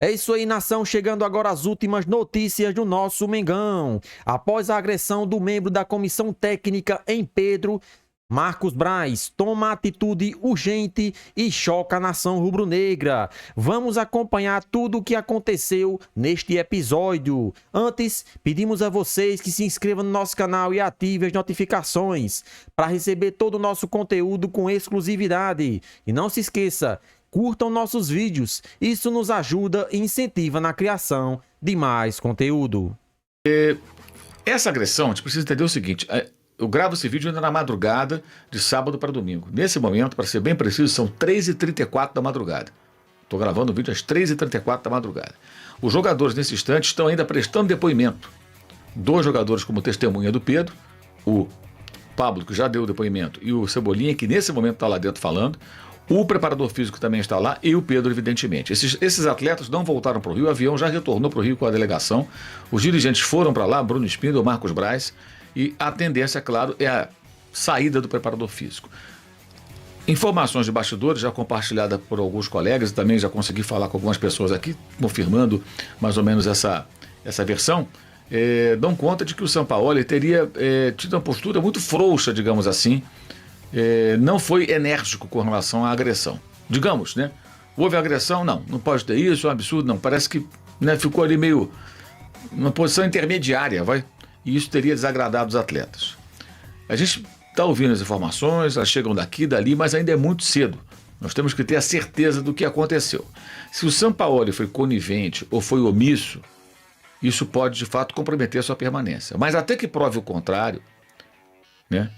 É isso aí, nação. Chegando agora às últimas notícias do nosso Mengão. Após a agressão do membro da comissão técnica em Pedro, Marcos Braz toma atitude urgente e choca a nação rubro-negra. Vamos acompanhar tudo o que aconteceu neste episódio. Antes, pedimos a vocês que se inscrevam no nosso canal e ativem as notificações para receber todo o nosso conteúdo com exclusividade. E não se esqueça, curtam nossos vídeos, isso nos ajuda e incentiva na criação de mais conteúdo. Essa agressão, a gente precisa entender o seguinte: eu gravo esse vídeo ainda na madrugada de sábado para domingo. Nesse momento, para ser bem preciso, são 3h34 da madrugada. Estou gravando o vídeo às 3h34 da madrugada. Os jogadores, nesse instante, estão ainda prestando depoimento. 2 jogadores como testemunha do Pedro, o Pablo, que já deu o depoimento, e o Cebolinha, que nesse momento está lá dentro falando. O preparador físico também está lá e o Pedro, evidentemente. Esses atletas não voltaram para o Rio, o avião já retornou para o Rio com a delegação. Os dirigentes foram para lá, Bruno Spindel, Marcos Braz, e a tendência, claro, é a saída do preparador físico. Informações de bastidores já compartilhadas por alguns colegas, e também já consegui falar com algumas pessoas aqui, confirmando mais ou menos essa versão, dão conta de que o Sampaoli teria tido uma postura muito frouxa, digamos assim, não foi enérgico com relação à agressão. Digamos, né? Houve agressão? Não pode ter isso, é um absurdo, não. Parece que, né, ficou ali meio numa posição intermediária, e isso teria desagradado os atletas. A gente está ouvindo as informações, elas chegam daqui, dali, mas ainda é muito cedo. Nós temos que ter a certeza do que aconteceu. Se o Sampaoli foi conivente ou foi omisso, isso pode, de fato, comprometer a sua permanência. Mas até que prove o contrário, né?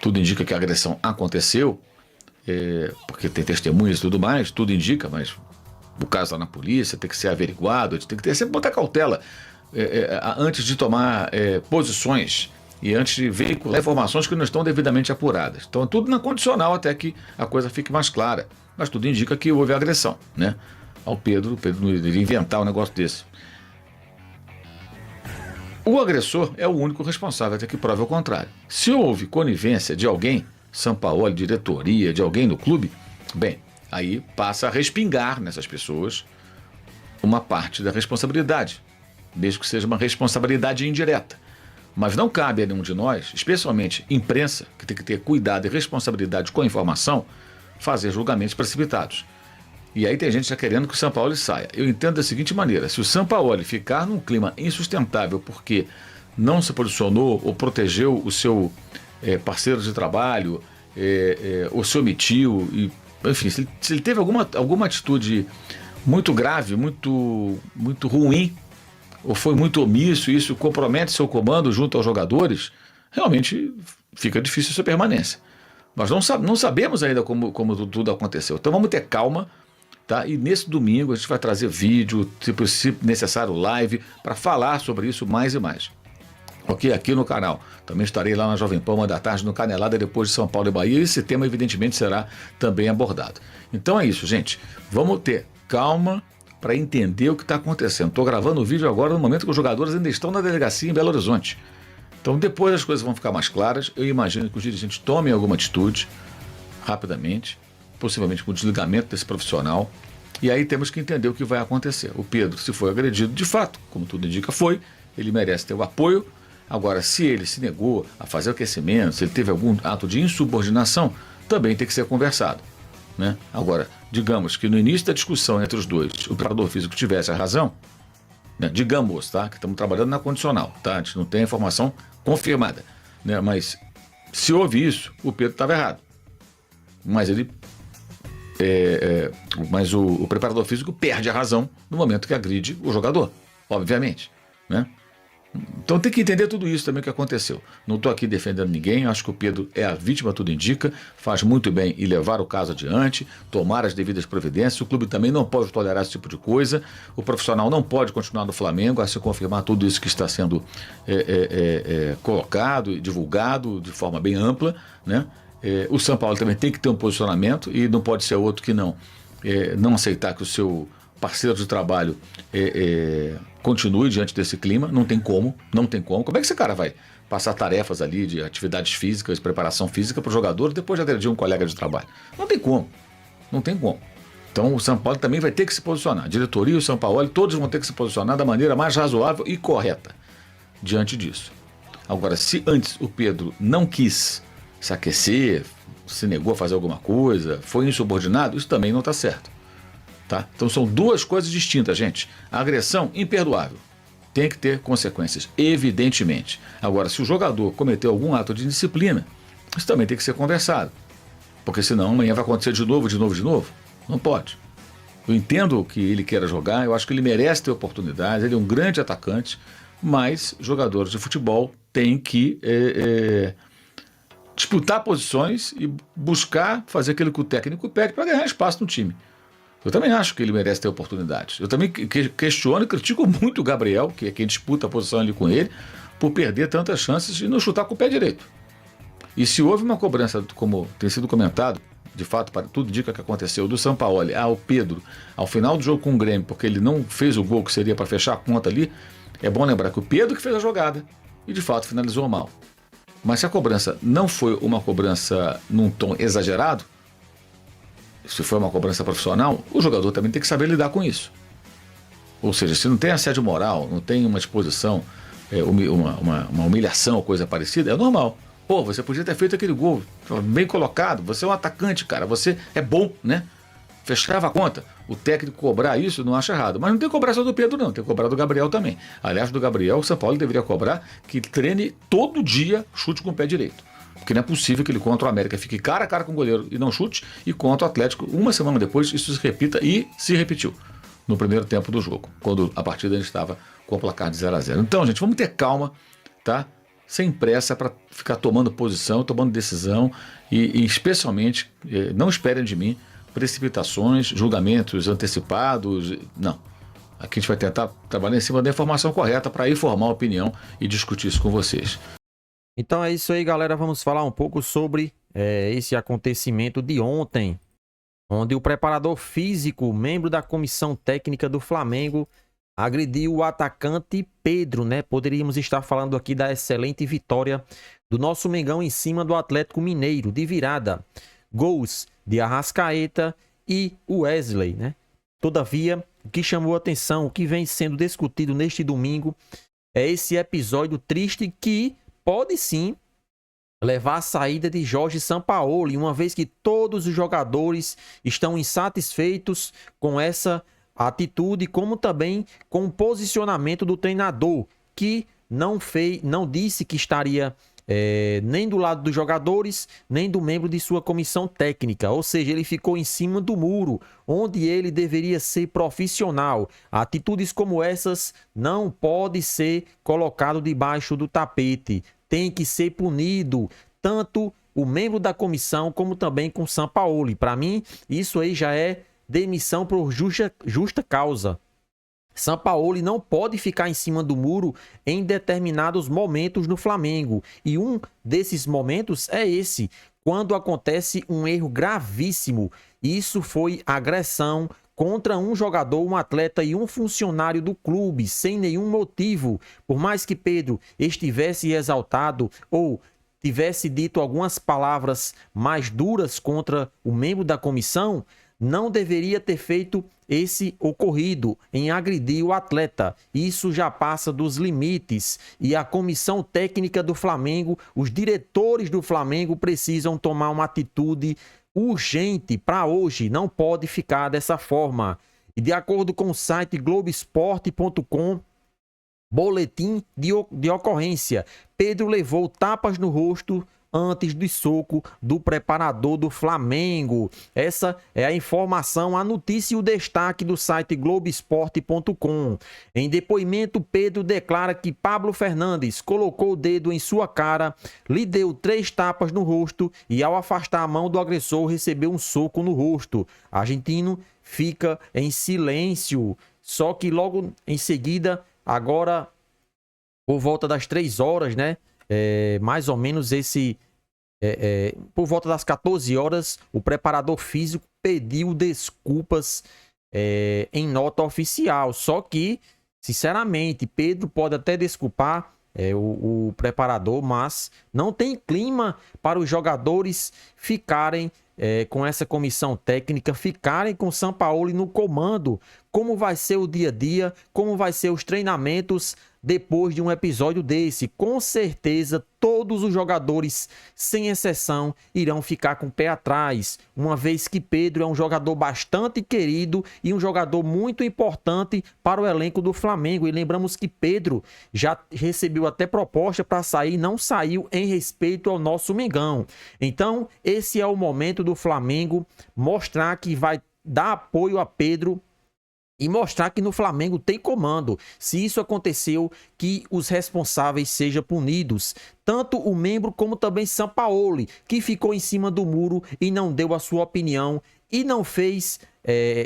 Tudo indica que a agressão aconteceu, porque tem testemunhas e tudo mais, tudo indica, mas o caso está na polícia, tem que ser averiguado, tem que ter sempre muita cautela antes de tomar posições e antes de veicular informações que não estão devidamente apuradas. Então, tudo na condicional até que a coisa fique mais clara. Mas tudo indica que houve agressão, né? Ao Pedro. O Pedro não iria inventar um negócio desse. O agressor é o único responsável até que prove o contrário. Se houve conivência de alguém, Sampaoli, diretoria, de alguém no clube, bem, aí passa a respingar nessas pessoas uma parte da responsabilidade, mesmo que seja uma responsabilidade indireta. Mas não cabe a nenhum de nós, especialmente imprensa, que tem que ter cuidado e responsabilidade com a informação, fazer julgamentos precipitados. E aí tem gente já querendo que o Sampaoli saia. Eu entendo da seguinte maneira: se o Sampaoli ficar num clima insustentável porque não se posicionou ou protegeu o seu parceiro de trabalho, ou se omitiu, enfim, se ele teve alguma atitude muito grave, muito ruim, ou foi muito omisso, e isso compromete seu comando junto aos jogadores, realmente fica difícil a sua permanência. Nós não sabemos ainda como tudo aconteceu. Então vamos ter calma. Tá? E nesse domingo a gente vai trazer vídeo, se necessário live, para falar sobre isso mais e mais. Ok? Aqui no canal. Também estarei lá na Jovem Pan, 13h, no Canelada, depois de São Paulo e Bahia. E esse tema, evidentemente, será também abordado. Então é isso, gente. Vamos ter calma para entender o que está acontecendo. Estou gravando o vídeo agora no momento que os jogadores ainda estão na delegacia em Belo Horizonte. Então depois as coisas vão ficar mais claras. Eu imagino que os dirigentes tomem alguma atitude rapidamente, possivelmente com o desligamento desse profissional, e aí temos que entender o que vai acontecer. O Pedro, se foi agredido de fato, como tudo indica foi, ele merece ter o apoio. Agora, se ele se negou a fazer o aquecimento, se ele teve algum ato de insubordinação, também tem que ser conversado, né? Agora, digamos que no início da discussão entre os dois, o preparador físico tivesse a razão, né? Digamos, tá? Que estamos trabalhando na condicional, tá? A gente não tem a informação confirmada, né? Mas se houve isso, o Pedro estava errado. Mas mas o preparador físico perde a razão no momento que agride o jogador, obviamente, né? Então tem que entender tudo isso também que aconteceu. Não estou aqui defendendo ninguém, acho que o Pedro é a vítima, tudo indica, faz muito bem em levar o caso adiante, tomar as devidas providências. O clube também não pode tolerar esse tipo de coisa, o profissional não pode continuar no Flamengo a se confirmar tudo isso que está sendo colocado e divulgado de forma bem ampla, né? O Sampaoli também tem que ter um posicionamento e não pode ser outro que não aceitar que o seu parceiro de trabalho continue diante desse clima. Não tem como. Como é que esse cara vai passar tarefas ali de atividades físicas, preparação física para o jogador depois de agredir um colega de trabalho? Não tem como. Então o São Paulo também vai ter que se posicionar. A diretoria e o São Paulo, todos vão ter que se posicionar da maneira mais razoável e correta diante disso. Agora, se antes o Pedro não quis se aquecer, se negou a fazer alguma coisa, foi insubordinado, isso também não está certo. Tá? Então são duas coisas distintas, gente. A agressão, imperdoável. Tem que ter consequências, evidentemente. Agora, se o jogador cometeu algum ato de indisciplina, isso também tem que ser conversado. Porque senão amanhã vai acontecer de novo. Não pode. Eu entendo que ele queira jogar, eu acho que ele merece ter oportunidades, ele é um grande atacante, mas jogadores de futebol têm que disputar posições e buscar fazer aquilo que o técnico pede para ganhar espaço no time. Eu também acho que ele merece ter oportunidades. Eu também questiono e critico muito o Gabriel, que é quem disputa a posição ali com ele, por perder tantas chances e não chutar com o pé direito. E se houve uma cobrança, como tem sido comentado, de fato, tudo indica que aconteceu, do Sampaoli ao Pedro, ao final do jogo com o Grêmio, porque ele não fez o gol que seria para fechar a conta ali, é bom lembrar que o Pedro que fez a jogada e de fato finalizou mal. Mas se a cobrança não foi uma cobrança num tom exagerado, se foi uma cobrança profissional, o jogador também tem que saber lidar com isso. Ou seja, se não tem assédio moral, não tem uma exposição, uma humilhação ou coisa parecida, é normal. Pô, você podia ter feito aquele gol bem colocado, você é um atacante, cara, você é bom, né? Fechava a conta. O técnico cobrar isso, não acha errado. Mas não tem que cobrar só do Pedro, não. Tem que cobrar do Gabriel também. Aliás, do Gabriel, o São Paulo deveria cobrar que treine todo dia chute com o pé direito. Porque não é possível que ele contra o América fique cara a cara com o goleiro e não chute, e contra o Atlético, uma semana depois, isso se repita e se repetiu no primeiro tempo do jogo, quando a partida ainda estava com o placar de 0-0. Então, gente, vamos ter calma, tá? Sem pressa para ficar tomando posição, tomando decisão e especialmente, não esperem de mim precipitações, julgamentos antecipados, não. Aqui a gente vai tentar trabalhar em cima da informação correta para informar a opinião e discutir isso com vocês. Então é isso aí, galera. Vamos falar um pouco sobre esse acontecimento de ontem, onde o preparador físico, membro da comissão técnica do Flamengo, agrediu o atacante Pedro, né? Poderíamos estar falando aqui da excelente vitória do nosso Mengão em cima do Atlético Mineiro, de virada. Gols de Arrascaeta e Wesley, né? Todavia, o que chamou a atenção, o que vem sendo discutido neste domingo, é esse episódio triste que pode sim levar à saída de Jorge Sampaoli, uma vez que todos os jogadores estão insatisfeitos com essa atitude, como também com o posicionamento do treinador, que não disse que estaria nem do lado dos jogadores, nem do membro de sua comissão técnica. Ou seja, ele ficou em cima do muro, onde ele deveria ser profissional. Atitudes como essas não podem ser colocadas debaixo do tapete. Tem que ser punido, tanto o membro da comissão, como também com Sampaoli. Para mim, isso aí já é demissão por justa causa. Sampaoli não pode ficar em cima do muro em determinados momentos no Flamengo. E um desses momentos é esse, quando acontece um erro gravíssimo. Isso foi agressão contra um jogador, um atleta e um funcionário do clube, sem nenhum motivo. Por mais que Pedro estivesse exaltado ou tivesse dito algumas palavras mais duras contra o membro da comissão, não deveria ter feito esse ocorrido em agredir o atleta. Isso já passa dos limites e a comissão técnica do Flamengo, os diretores do Flamengo precisam tomar uma atitude urgente para hoje. Não pode ficar dessa forma. E de acordo com o site Globoesporte.com, boletim de ocorrência: Pedro levou tapas no rosto antes do soco do preparador do Flamengo. Essa é a informação, a notícia e o destaque do site Globoesporte.com. Em depoimento, Pedro declara que Pablo Fernandes colocou o dedo em sua cara, lhe deu 3 tapas no rosto e, ao afastar a mão do agressor, recebeu um soco no rosto. Argentino fica em silêncio. Só que logo em seguida, agora por volta das 3 horas, né? Mais ou menos por volta das 14 horas, o preparador físico pediu desculpas em nota oficial. Só que, sinceramente, Pedro pode até desculpar o preparador, mas não tem clima para os jogadores ficarem com essa comissão técnica, ficarem com o Sampaoli no comando. Como vai ser o dia a dia, como vai ser os treinamentos depois de um episódio desse. Com certeza, todos os jogadores, sem exceção, irão ficar com o pé atrás, uma vez que Pedro é um jogador bastante querido e um jogador muito importante para o elenco do Flamengo. E lembramos que Pedro já recebeu até proposta para sair, não saiu em respeito ao nosso Mengão. Então, esse é o momento do Flamengo mostrar que vai dar apoio a Pedro e mostrar que no Flamengo tem comando. Se isso aconteceu, que os responsáveis sejam punidos. Tanto o membro como também Sampaoli, que ficou em cima do muro e não deu a sua opinião e não fez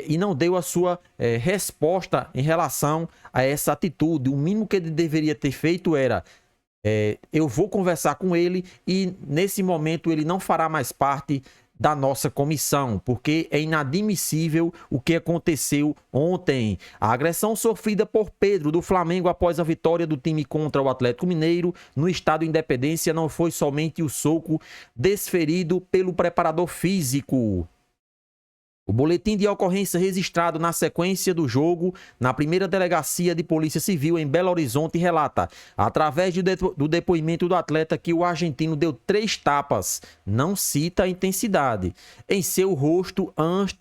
e não deu a sua resposta em relação a essa atitude. O mínimo que ele deveria ter feito era: eu vou conversar com ele e nesse momento ele não fará mais parte da nossa comissão, porque é inadmissível o que aconteceu ontem. A agressão sofrida por Pedro do Flamengo após a vitória do time contra o Atlético Mineiro no Estádio Independência não foi somente o soco desferido pelo preparador físico. O boletim de ocorrência registrado na sequência do jogo na primeira delegacia de Polícia Civil em Belo Horizonte relata, através do depoimento do atleta, que o argentino deu 3 tapas, não cita a intensidade, em seu rosto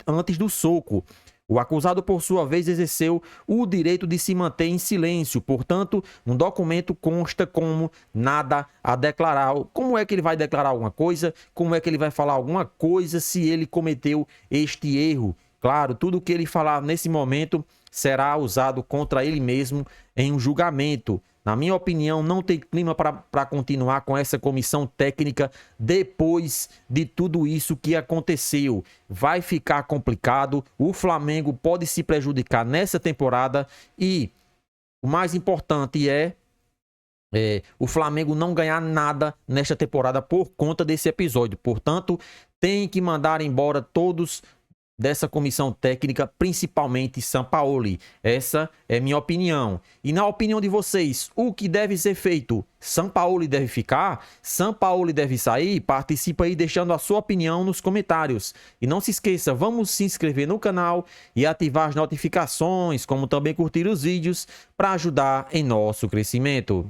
antes do soco. O acusado, por sua vez, exerceu o direito de se manter em silêncio. Portanto, no documento consta como nada a declarar. Como é que ele vai declarar alguma coisa? Como é que ele vai falar alguma coisa se ele cometeu este erro? Claro, tudo que ele falar nesse momento será usado contra ele mesmo em um julgamento. Na minha opinião, não tem clima para continuar com essa comissão técnica depois de tudo isso que aconteceu. Vai ficar complicado, o Flamengo pode se prejudicar nessa temporada e o mais importante é o Flamengo não ganhar nada nesta temporada por conta desse episódio. Portanto, tem que mandar embora todos dessa comissão técnica, principalmente Sampaoli. Essa é minha opinião. E na opinião de vocês, o que deve ser feito? Sampaoli deve ficar? Sampaoli deve sair? Participa aí deixando a sua opinião nos comentários. E não se esqueça, vamos se inscrever no canal e ativar as notificações, como também curtir os vídeos para ajudar em nosso crescimento.